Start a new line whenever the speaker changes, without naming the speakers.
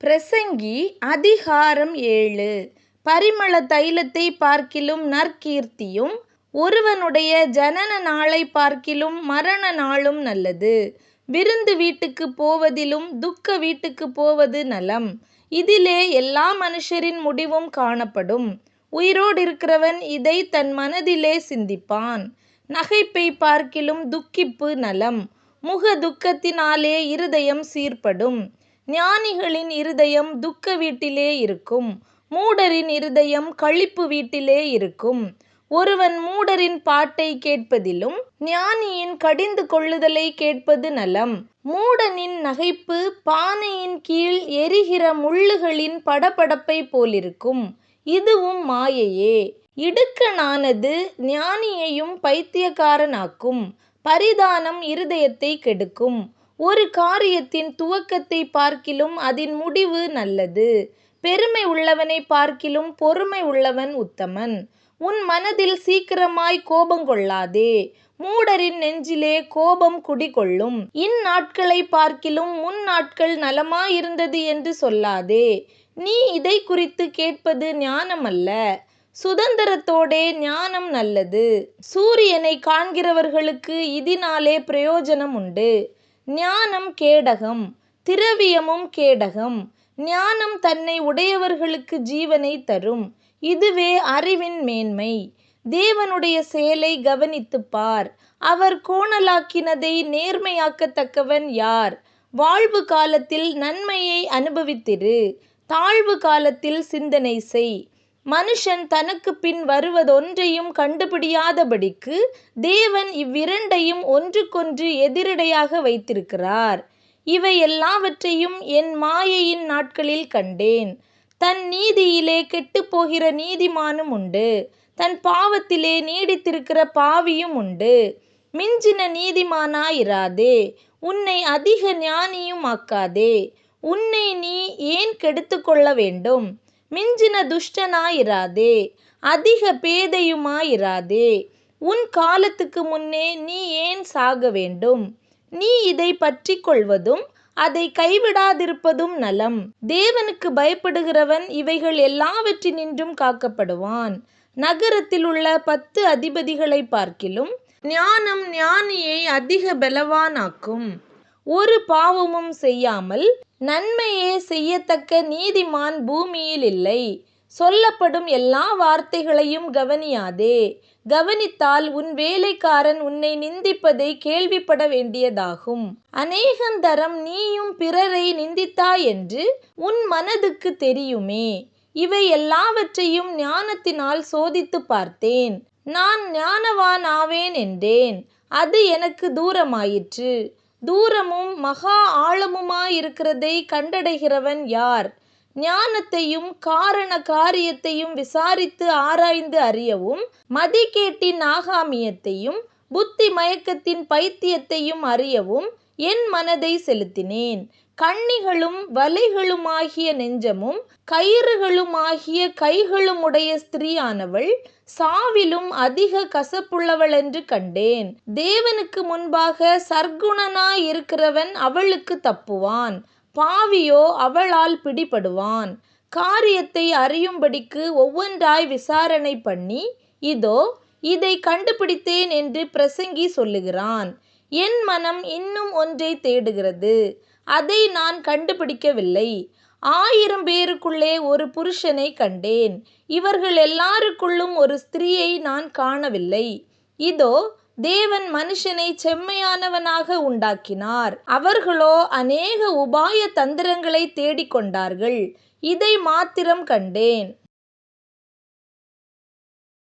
பிரசங்கி அதிகாரம் 7. பரிமள தைலத்தை பார்க்கிலும் நற்கீர்த்தியும் ஒருவனுடைய ஜனன நாளை பார்க்கிலும் மரண நாளும் நல்லது. விருந்து வீட்டுக்கு போவதிலும் துக்க வீட்டுக்கு போவது நலம். இதிலே எல்லா மனுஷரின் முடிவும் காணப்படும். உயிரோடிருக்கிறவன் இதை தன் மனதிலே சிந்திப்பான். நகைப்பை பார்க்கிலும் துக்கிப்பு நலம். முக துக்கத்தினாலே இருதயம் சீர்படும். ஞானிகளின் இருதயம் துக்க வீட்டிலே இருக்கும். மூடரின் இருதயம் களிப்பு வீட்டிலே இருக்கும். ஒருவன் மூடரின் பாட்டை கேட்பதிலும் ஞானியின் கடிந்து கொள்ளுதலை கேட்பது நலம். மூடனின் நகைப்பு பானையின் கீழ் எரிகிற முள்ளுகளின் படபடப்பை போலிருக்கும். இதுவும் மாயையே. இடுக்கணானது ஞானியையும் பைத்தியக்காரனாக்கும். பரிதானம் இருதயத்தை கெடுக்கும். ஒரு காரியத்தின் துவக்கத்தை பார்க்கிலும் அதன் முடிவு நல்லது. பெருமை உள்ளவனை பார்க்கிலும் பொறுமை உள்ளவன் உத்தமன். உன் மனதில் சீக்கிரமாய் கோபங்கொள்ளாதே. மூடரின் நெஞ்சிலே கோபம் குடிகொள்ளும். இந்நாட்களை பார்க்கிலும் முன் நாட்கள் நலமாயிருந்தது என்று சொல்லாதே. நீ இதை குறித்து கேட்பது ஞானமல்ல. சுதந்திரத்தோடே ஞானம் நல்லது. சூரியனை காண்கிறவர்களுக்கு இதனாலே பிரயோஜனம் உண்டு. ஞானம் கேடகம், திரவியமும் கேடகம். ஞானம் தன்னை உடையவர்களுக்கு ஜீவனை தரும். இதுவே அறிவின் மேன்மை. தேவனுடைய செயலை கவனித்துப் பார். அவர் கோணலாக்கினதை நேர்மையாக்கத்தக்கவன் யார்? வாழ்வு காலத்தில் நன்மையை அனுபவித்திரு. தாழ்வு காலத்தில் சிந்தனை செய். மனுஷன் தனக்கு பின் வருவதொன்றையும் கண்டுபிடியாதபடிக்கு தேவன் இவ்விரண்டையும் ஒன்றுக்கொன்று எதிரிடையாக வைத்திருக்கிறார். இவை எல்லாவற்றையும் என் மாயையின் நாட்களில் கண்டேன். தன் நீதியிலே கெட்டுப்போகிற நீதிமானும் உண்டு. தன் பாவத்திலே நீடித்திருக்கிற பாவியும் உண்டு. மிஞ்சின நீதிமானாயிராதே. உன்னை அதிக ஞானியும் ஆக்காதே. உன்னை நீ ஏன் கெடுத்து கொள்ள வேண்டும்? மிஞ்சின துஷ்டனாயிராதே. அதிக பேதையுமாயிராதே. உன் காலத்துக்கு முன்னே நீ ஏன் சாக வேண்டும்? நீ இதை பற்றி கொள்வதும் அதை கைவிடாதிருப்பதும் நலம். தேவனுக்கு பயப்படுகிறவன் இவைகள் எல்லாவற்றினின்றும் காக்கப்படுவான். நகரத்தில் உள்ள 10 அதிபதிகளை பார்க்கிலும் ஞானம் ஞானியை அதிக பலவானாக்கும். ஒரு பாவமும் செய்யாமல் நன்மையே செய்யத்தக்க நீதிமான் பூமியில் இல்லை. சொல்லப்படும் எல்லா வார்த்தைகளையும் கவனியாதே. கவனித்தால் உன் வேலைக்காரன் உன்னை நிந்திப்பதை கேள்விப்பட வேண்டியதாகும். அநேகந்தரம் நீயும் பிறரை நிந்தித்தாய் என்று உன் மனதுக்கு தெரியுமே. இவை எல்லாவற்றையும் ஞானத்தினால் சோதித்து பார்த்தேன். நான் ஞானவான் ஆவேன் என்றேன். அது எனக்கு தூரமாயிற்று. தூரமும் மகா ஆழமுமாயிருக்கிறதை கண்டடைகிறவன் யார்? ஞானத்தையும் காரண காரியத்தையும் விசாரித்து ஆராய்ந்து அறியவும் மதிகேட்டின் ஆகாமியத்தையும் புத்தி மயக்கத்தின் பைத்தியத்தையும் அறியவும் என் மனதை செலுத்தினேன். கண்ணிகளும் வலைகளுமாகிய நெஞ்சமும் கயிறுகளுமாகிய கைகளுமுடைய ஸ்திரீயானவள் சாவிலும் அதிக கசப்புள்ளவளென்று கண்டேன். தேவனுக்கு முன்பாக சற்குணனாயிருக்கிறவன் அவளுக்கு தப்புவான். பாவியோ அவளால் பிடிபடுவான். காரியத்தை அறியும்படிக்கு ஒவ்வொன்றாய் விசாரணை பண்ணி இதோ இதை கண்டுபிடித்தேன் என்று பிரசங்கி சொல்லுகிறான். என் மனம் இன்னும் ஒன்றை தேடுகிறது. அதை நான் கண்டுபிடிக்கவில்லை. 1000 பேருக்குள்ளே ஒரு புருஷனை கண்டேன். இவர்கள் எல்லாருக்குள்ளும் ஒரு ஸ்திரீயை நான் காணவில்லை. இதோ தேவன் மனுஷனை செம்மையானவனாக உண்டாக்கினார். அவர்களோ அநேக உபாய தந்திரங்களை தேடிக்கொண்டார்கள். இதை மாத்திரம் கண்டேன்.